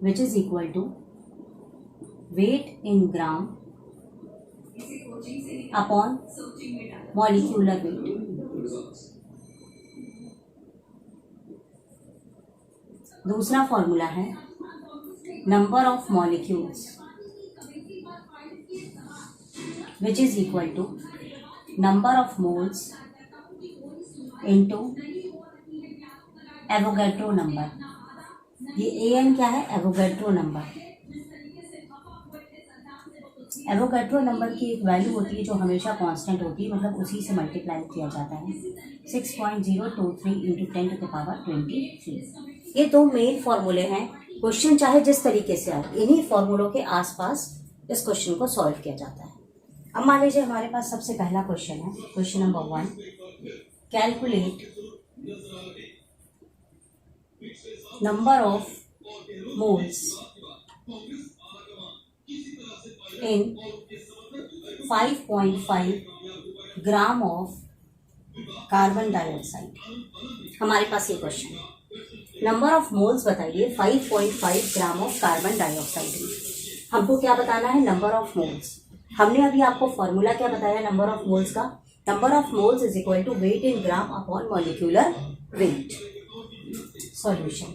which is equal to weight in gram upon molecular weight. दूसरा formula है number of molecules which is equal to number of moles into Avogadro number. ये AN क्या है? Avogadro number. Avogadro number की एक value होती है जो हमेशा कांस्टेंट होती है, मतलब उसी से मल्टीप्लाई किया जाता है. 6.023 इंटू 10 टू द पावर 23. ये दो मेन फॉर्मूले हैं. क्वेश्चन चाहे जिस तरीके से आए, इन्हीं फॉर्मूलों के आसपास इस क्वेश्चन को सॉल्व किया जाता है. अब मान लीजिए हमारे पास सबसे पहला क्वेश्चन है, question number 1. Calculate number of moles in 5.5 gram of carbon dioxide. हमारे पास ये क्वेश्चन है. नंबर ऑफ मोल्स बताइए 5.5 ग्राम ऑफ कार्बन डाइऑक्साइड में. हमको क्या बताना है? Number of moles. हमने अभी आपको फॉर्मूला क्या बताया नंबर ऑफ मोल्स का? Number of moles is equal to weight in gram upon molecular weight. Solution.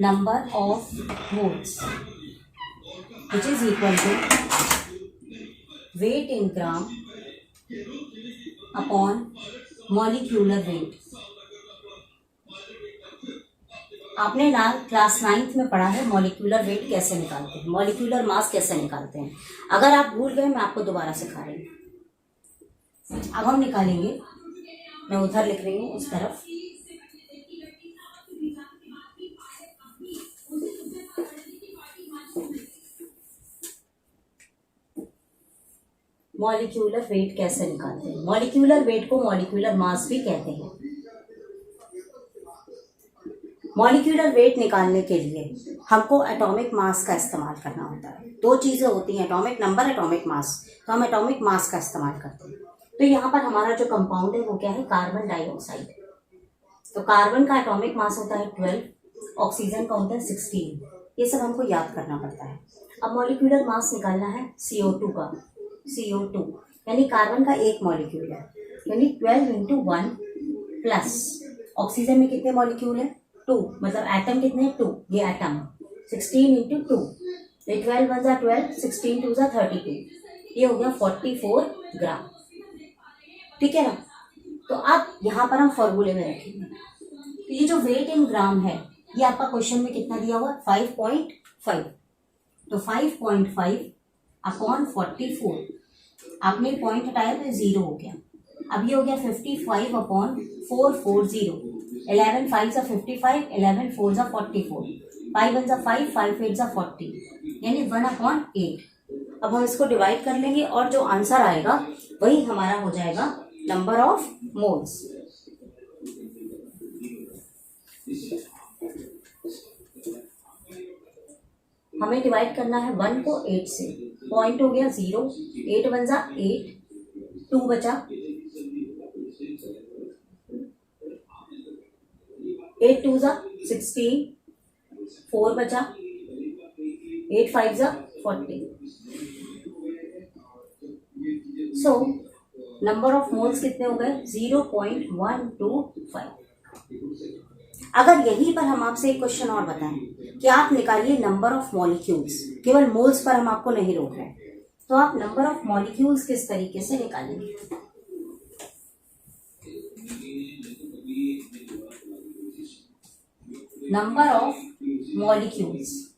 Number of moles which is equal to weight in gram upon molecular weight. आपने ना class 9th में पढ़ा है molecular weight कैसे निकालते हैं, molecular mass कैसे निकालते हैं. अगर आप भूल गए मैं आपको दोबारा सिखा रही हूँ. अब हम निकालेंगे. मैं उधर लिख रही हूँ उस तरफ. मॉलिक्यूलर वेट कैसे निकालते हैं. मॉलिक्यूलर वेट को मॉलिक्यूलर मास भी कहते हैं. मॉलिक्यूलर वेट निकालने के लिए हमको एटॉमिक मास का इस्तेमाल करना होता है. दो चीज़ें होती हैं, एटॉमिक नंबर, एटॉमिक मास. तो हम एटॉमिक मास का इस्तेमाल करते हैं. तो यहाँ पर हमारा जो कंपाउंड है वो क्या है? Carbon dioxide. तो कार्बन का एटॉमिक मास होता है 12, ऑक्सीजन का होता है 16. ये सब हमको याद करना पड़ता है. अब मॉलिक्यूलर मास निकालना है CO2 का. CO2 यानी कार्बन का एक मॉलिक्यूल है, यानी 12 इंटू 1 प्लस ऑक्सीजन में कितने मॉलिक्यूल है? 2. मतलब एटम कितने हैं? 2. ये एटम 16 इंटू 2. 12 वन जा 12, 16 टू जा 32. ये हो गया 44 ग्राम. ठीक है ना. तो अब यहाँ पर हम फॉर्मूले में रखेंगे. तो ये जो वेट इन ग्राम है ये आपका क्वेश्चन में कितना दिया हुआ? 5.5. तो 5.5 अपॉन 44. आपने पॉइंट हटाया तो 0 हो गया. अब ये हो गया 55 अपॉन 440. 11 5 जा 55, 11 4 जा 44, 5 1 जा 5, 5 8 जा 40, यानी 1/8. अब हम इसको डिवाइड कर लेंगे और जो आंसर आएगा वही हमारा हो जाएगा नंबर ऑफ मोल्स. हमें डिवाइड करना है 1 को 8 से. पॉइंट हो गया 0. 8 1 जा 8, 2 बचा, 8 2 जा 16, 4 बचा, 8 5 जा 40. सो नंबर ऑफ मोल्स कितने हो गए? 0.125. अगर यहीं पर हम आपसे एक क्वेश्चन और बताएं कि आप निकालिए नंबर ऑफ मॉलिक्यूल्स, केवल मोल्स पर हम आपको नहीं रोक रहे, तो आप नंबर ऑफ मॉलिक्यूल्स किस तरीके से निकालेंगे? Number of molecules.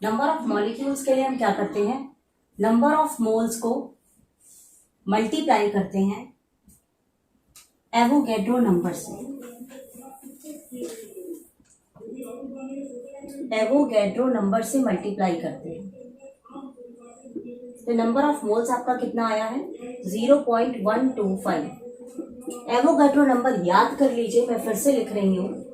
Number of molecules के लिए हम क्या करते हैं? नंबर ऑफ मोल्स को मल्टीप्लाई करते हैं एवोगैड्रो नंबर से. एवोगैड्रो नंबर से मल्टीप्लाई करते हैं. तो नंबर ऑफ मोल्स आपका कितना आया है? 0.125. एवोगैड्रो नंबर याद कर लीजिए, मैं फिर से लिख रही हूँ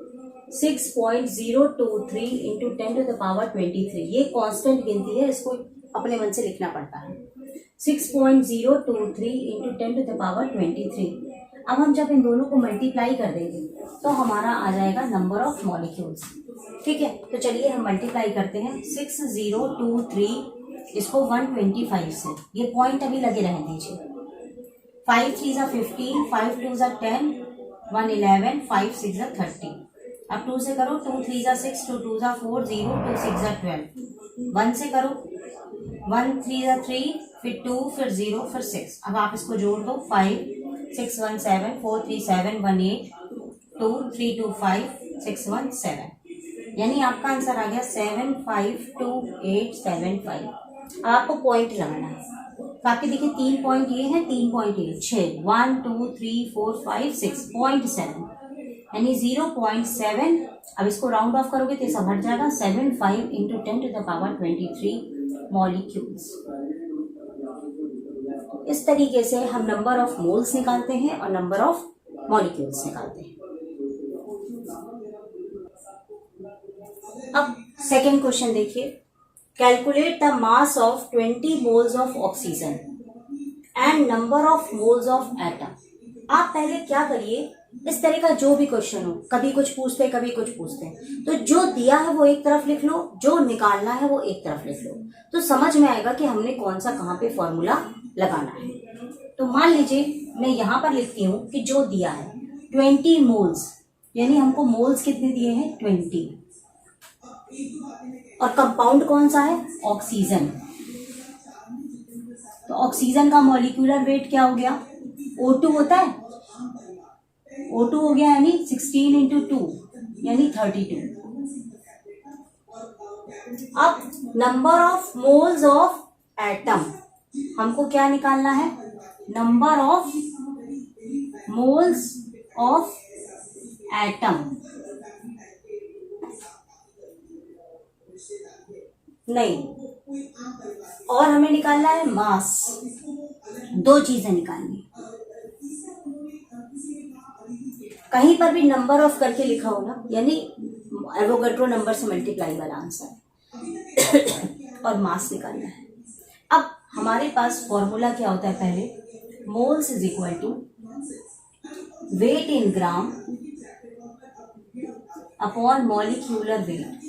6.023 इंटू 10 टू द पावर 23. ये कांस्टेंट गिनती है, इसको अपने मन से लिखना पड़ता है. 6.023 इंटू 10 टू द पावर 23. अब हम जब इन दोनों को मल्टीप्लाई कर देंगे तो हमारा आ जाएगा नंबर ऑफ मॉलिक्यूल्स। ठीक है, तो चलिए हम मल्टीप्लाई करते हैं। 6023 इसको 125 से, ये पॉइंट अभी लगे रहने दीजिए। 5 3 ज़ा 15, 5 2 ज़ा 10, 1 11, 5 6 ज़ा 30। अब 2 से करो, 2 3 ज़ा 6, 2 2 ज़ा 4, 0 2 6 ज़ा 12। 1 से करो, 1 3 ज़ा 3, फिर 2, फिर 0, फिर 6। अब आप इसको जोड़ दो, 5 6 1 7, 4 3 7, 1 8, 2 3 2 5, 6 1 7। यानी आपका आंसर आ गया 7 5 2 8 7 5। अब आपको पॉइंट लगाना है। तो आपके देखिए 3 पॉइंट ये है, 3 पॉइंट ये, 6 1 2 3 4 5 6 0.7 यानी 0.7। अब इसको राउंड ऑफ करोगे तो सब हट जाएगा। 75 into 10 to the power 23 molecules. इस तरीके से हम नंबर ऑफ मोल्स निकालते हैं और नंबर ऑफ मॉलिक्यूल्स निकालते हैं। अब सेकेंड क्वेश्चन देखिए, calculate the mass of 20 moles of oxygen and number of moles of atom. आप पहले क्या करिए, इस तरह का जो भी क्वेश्चन हो, कभी कुछ पूछते हैं कभी कुछ पूछते हैं, तो जो दिया है वो एक तरफ लिख लो, जो निकालना है वो एक तरफ लिख लो, तो समझ में आएगा कि हमने कौन सा कहाँ पे फॉर्मूला लगाना है। तो मान लीजिए मैं यहाँ पर लिखती हूँ कि जो दिया है 20 मोल्स, यानी हमको मोल्स कितने दिए हैं 20, और कंपाउंड कौन सा है ऑक्सीजन। तो ऑक्सीजन का मॉलिक्यूलर वेट क्या हो गया, O2 होता है, O2 हो गया यानी 16 इंटू 2 यानी 32। अब number of moles of atom हमको क्या निकालना है, number of moles of atom, नहीं, और हमें निकालना है मास। दो चीजें निकालनी, कहीं पर भी नंबर ऑफ करके लिखा होगा यानी एवोगैड्रो नंबर से मल्टीप्लाई वाला आंसर और मास निकालना है। अब हमारे पास फॉर्मूला क्या होता है, पहले moles is equal to weight in gram upon molecular weight.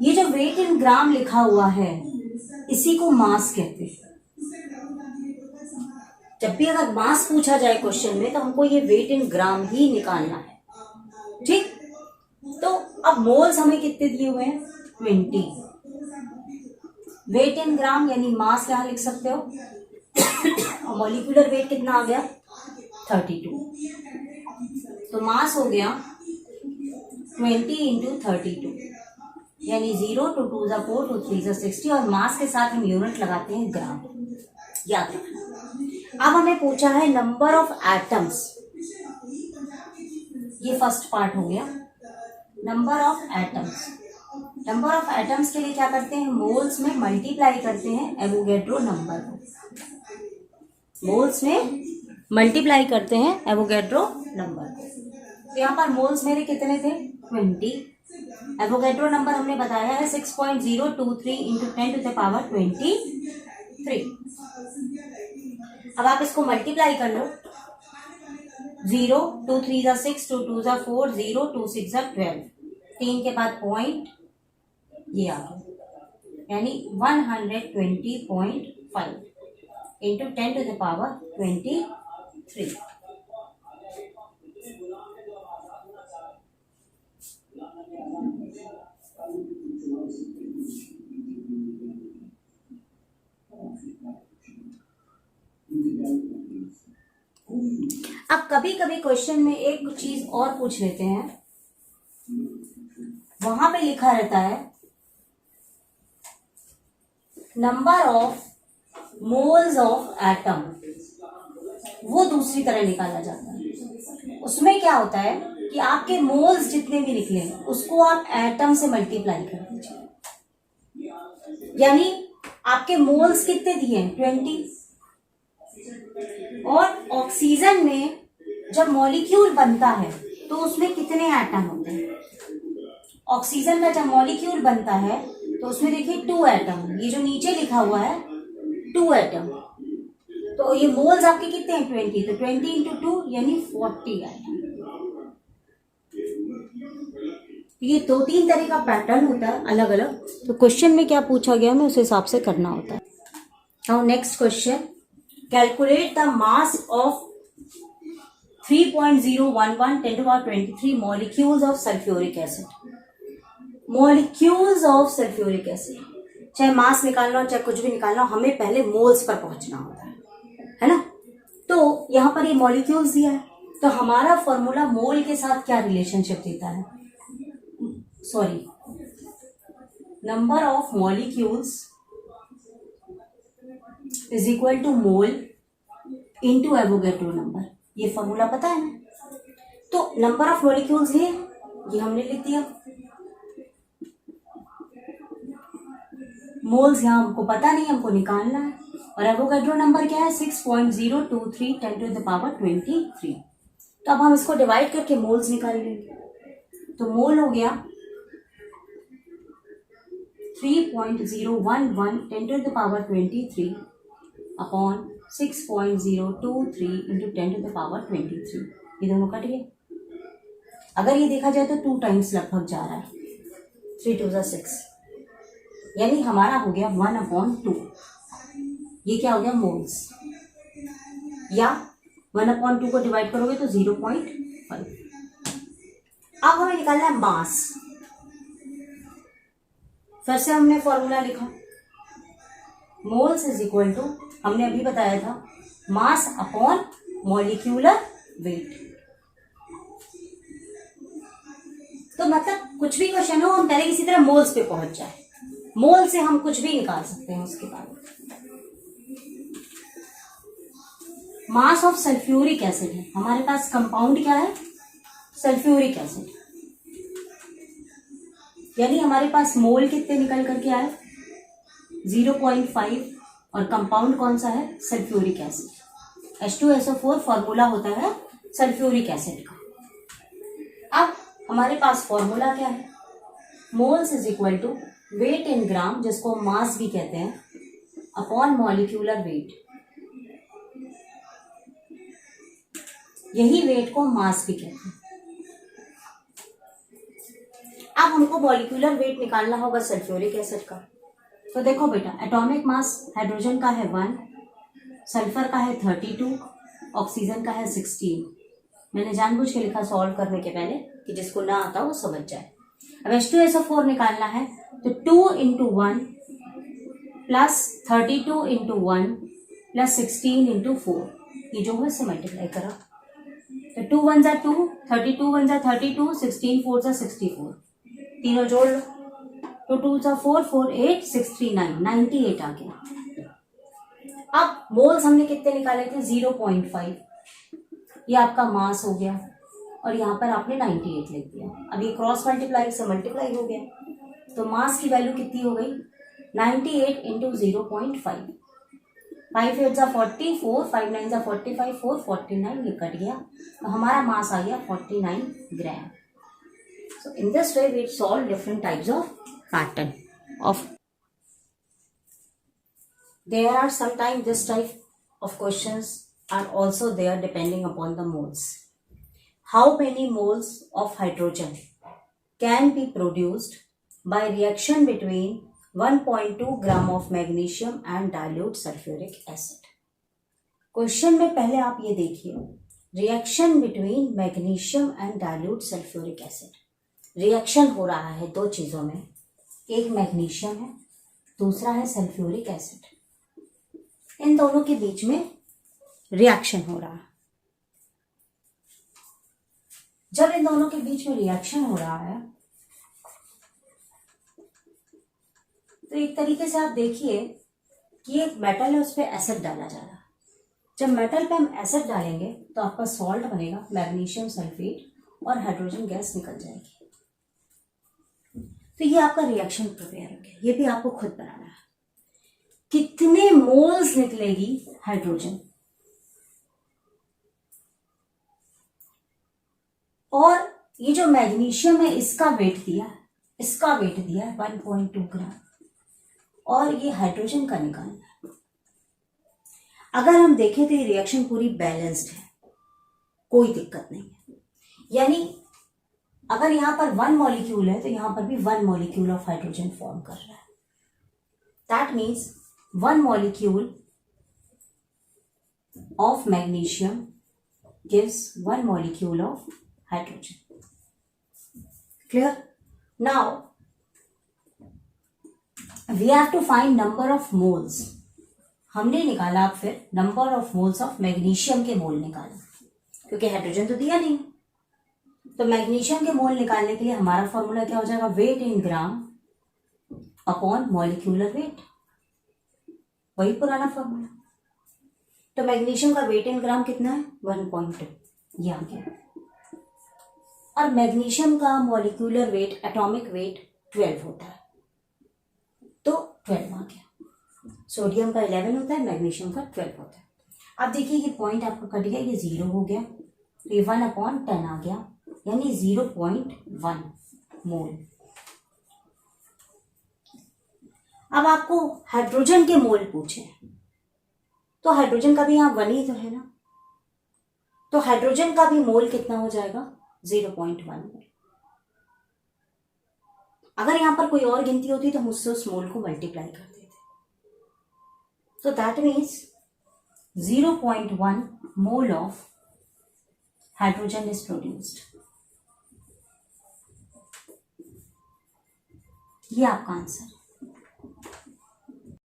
ये जो वेट इन ग्राम लिखा हुआ है इसी को मास कहते हैं। जब भी अगर मास पूछा जाए क्वेश्चन में तो हमको ये वेट इन ग्राम ही निकालना है। ठीक, तो अब मोल्स हमें कितने दिए हुए हैं 20, वेट इन ग्राम यानी मास यहां लिख सकते हो और मॉलिक्यूलर वेट कितना आ गया 32। तो मास हो गया 20 इंटू 32 यानी 0 2 2 ज़ा 4 2 3 ज़ा 60, और मास के साथ हम यूनिट लगाते हैं ग्राम, याद रखना। अब हमें पूछा है नंबर ऑफ एटम्स, ये फर्स्ट पार्ट हो गया। Number of atoms, number of atoms के लिए क्या करते हैं, मोल्स में मल्टीप्लाई करते हैं एवोगैड्रो नंबर को, मोल्स में मल्टीप्लाई करते हैं एवोगैड्रो नंबर को। तो यहाँ पर मोल्स मेरे कितने थे 20, एवोगैड्रो नंबर हमने बताया है 6.023 इंटू 10 टू द पावर 23। अब आप इसको मल्टीप्लाई कर लो, 0 2 3 ज़ा 6, 2 2 ज़ा 4, 0 2 6 ज़ा 12, 3 के बाद पॉइंट ये आ गया यानी 120.5 इंटू 10 टू द पावर 23। अब कभी कभी क्वेश्चन में एक चीज और पूछ लेते हैं, वहां पे लिखा रहता है number of moles of atom, वो दूसरी तरह निकाला जाता है। उसमें क्या होता है कि आपके मोल्स जितने भी निकले उसको आप एटम से मल्टीप्लाई कर दीजिए, यानी आपके मोल्स कितने दिए हैं 20, और ऑक्सीजन में जब मॉलिक्यूल बनता है तो उसमें कितने एटम होते हैं, ऑक्सीजन का जब मॉलिक्यूल बनता है तो उसमें देखिए 2 एटम, ये जो नीचे लिखा हुआ है 2 एटम, तो ये मोल्स आपके कितने हैं 20, तो 20 इंटू 2 यानी 40 आएगा। ये 2-3 तरह का पैटर्न होता है अलग अलग, तो क्वेश्चन में क्या पूछा गया हमें उस हिसाब से करना होता है। Now next question, calculate the mass of 3.011 10⁻23 molecules of sulphuric acid. Molecules of sulphuric acid, चाहे मास निकालना हो चाहे कुछ भी निकालना हो, हमें पहले मोल्स पर पहुंचना होता है ना। तो यहाँ पर ये मॉलिक्यूल्स दिया है, तो हमारा फॉर्मूला मोल के साथ क्या रिलेशनशिप देता है, sorry number of molecules is equal to mole into Avogadro number. ये फॉर्मूला पता है ना। तो नंबर ऑफ मॉलिक्यूल्स ये हमने लिख दिया, मोल्स यहाँ हमको पता नहीं, हमको निकालना है, और एवोगैड्रो नंबर क्या है 6.023 10⁻23। तो अब हम इसको डिवाइड करके मोल्स निकाल लेंगे। तो मोल हो गया 3.011 10⁻23 अपॉन 6.023 इंटू 10⁻23। ये दोनों कट गए। अगर ये देखा जाए तो 2 टाइम्स लगभग जा रहा है, 3 2 6, यानी हमारा हो गया 1/2। ये क्या हो गया मोल्स, या 1/2 को डिवाइड करोगे तो 0.5। अब हमें निकालना है मास। फिर से हमने फॉर्मूला लिखा, मोल्स इज इक्वल टू, हमने अभी बताया था, मास अपॉन मॉलिक्यूलर वेट। तो मतलब कुछ भी क्वेश्चन हो हम पहले किसी तरह मोल्स पे पहुंच जाए, मोल से हम कुछ भी निकाल सकते हैं। उसके बाद मास ऑफ सल्फ्यूरिक एसिड है, हमारे पास कंपाउंड क्या है सल्फ्यूरिक एसिड, यानी हमारे पास मोल कितने निकल करके आए 0.5, और कंपाउंड कौन सा है सल्फ्यूरिक एसिड। H2SO4 फॉर्मूला होता है सल्फ्यूरिक एसिड का। अब हमारे पास फॉर्मूला क्या है, moles is equal to weight in gram, जिसको मास भी कहते हैं, अपॉन मॉलिक्यूलर वेट। यही वेट को मास भी कहते हैं। अब हमको मॉलिक्यूलर वेट निकालना होगा सल्फ्यूरिक एसिड का। तो देखो बेटा, एटॉमिक मास हाइड्रोजन का है 1, सल्फर का है 32, ऑक्सीजन का है 16। मैंने जानबूझ के लिखा सॉल्व करने के पहले कि जिसको ना आता वो समझ जाए। अब H2SO4 निकालना है, तो 2 into 1 plus 32 into 1 plus 16 into 4, ये जो है से मल्टीप्लाई करा। तो 2 1 जा 2, 32 1 जा 32, 16 4 जा 64, तीनों जोड़ लो। तो 2 जा 4 4 8 6 3 9 98 आ गया। अब मोल्स हमने कितने निकाले थे 0.5, ये आपका मास हो गया, और यहाँ पर आपने 98 लिख दिया। अब ये क्रॉस मल्टीप्लाई से मल्टीप्लाई हो गया, तो मास की वैल्यू कितनी हो गई 98 इंटू 0.5। 5 8 जा 44, 5 9 जा 45, 4 49, ये कट गया, तो हमारा मास आ गया 49 gram. So in this way we solve different types of pattern of. There are sometimes this type of questions are also there depending upon the moles. How many moles of hydrogen can be produced by reaction between 1.2 gram of magnesium and dilute sulfuric acid? Question में पहले आप ये देखिए, reaction between magnesium and dilute sulphuric acid. Reaction हो रहा है दो चीजों में, एक मैग्नीशियम है, दूसरा है सल्फ्यूरिक एसिड। इन दोनों के बीच में रिएक्शन हो रहा है। जब इन दोनों के बीच में रिएक्शन हो रहा है, तो एक तरीके से आप देखिए कि एक मेटल है, उस पर एसिड डाला जा रहा है। जब मेटल पे हम एसिड डालेंगे तो आपका सॉल्ट बनेगा मैग्नीशियम सल्फेट, और हाइड्रोजन गैस निकल जाएगी। तो ये आपका रिएक्शन प्रिपेयर हो गया। ये भी आपको खुद बनाना है। कितने मोल्स निकलेगी हाइड्रोजन, और ये जो मैग्नीशियम है इसका वेट दिया है 1.2 ग्राम, और ये हाइड्रोजन का निकालना है। अगर हम देखें तो ये रिएक्शन पूरी बैलेंस्ड है, कोई दिक्कत नहीं है। यानी अगर यहाँ पर 1 मॉलिक्यूल है तो यहाँ पर भी 1 मॉलिक्यूल ऑफ हाइड्रोजन फॉर्म कर रहा है। That means 1 molecule of magnesium gives 1 molecule of hydrogen. Clear? Now we have to find number of moles. हमने निकाला फिर number of moles of magnesium के मोल निकाला, क्योंकि हाइड्रोजन तो दिया नहीं। तो मैग्नीशियम के मोल निकालने के लिए हमारा फॉर्मूला क्या हो जाएगा, wait in gram upon molecular wait, वही पुराना फॉर्मूला। तो मैग्नीशियम का वेट इन ग्राम कितना है, 1.2, ये आ गया। और मैग्नीशियम का मॉलिक्यूलर वेट, एटॉमिक वेट 12 होता है, तो 12 आ गया। सोडियम का 11 होता है, मैग्नीशियम का 12 होता है। अब देखिए ये पॉइंट आपका कट गया, ये 0 हो गया, तो ये 1/10 आ गया, यानी 0.1 मोल। अब आपको हाइड्रोजन के मोल पूछे, तो हाइड्रोजन का भी यहाँ 1 ही तो है ना, तो हाइड्रोजन का भी मोल कितना हो जाएगा, 0.1 मोल। अगर यहां पर कोई और गिनती होती तो हम उससे उस मोल को मल्टीप्लाई कर देते। तो that means 0.1 mole of hydrogen is produced. ये आपका आंसर है।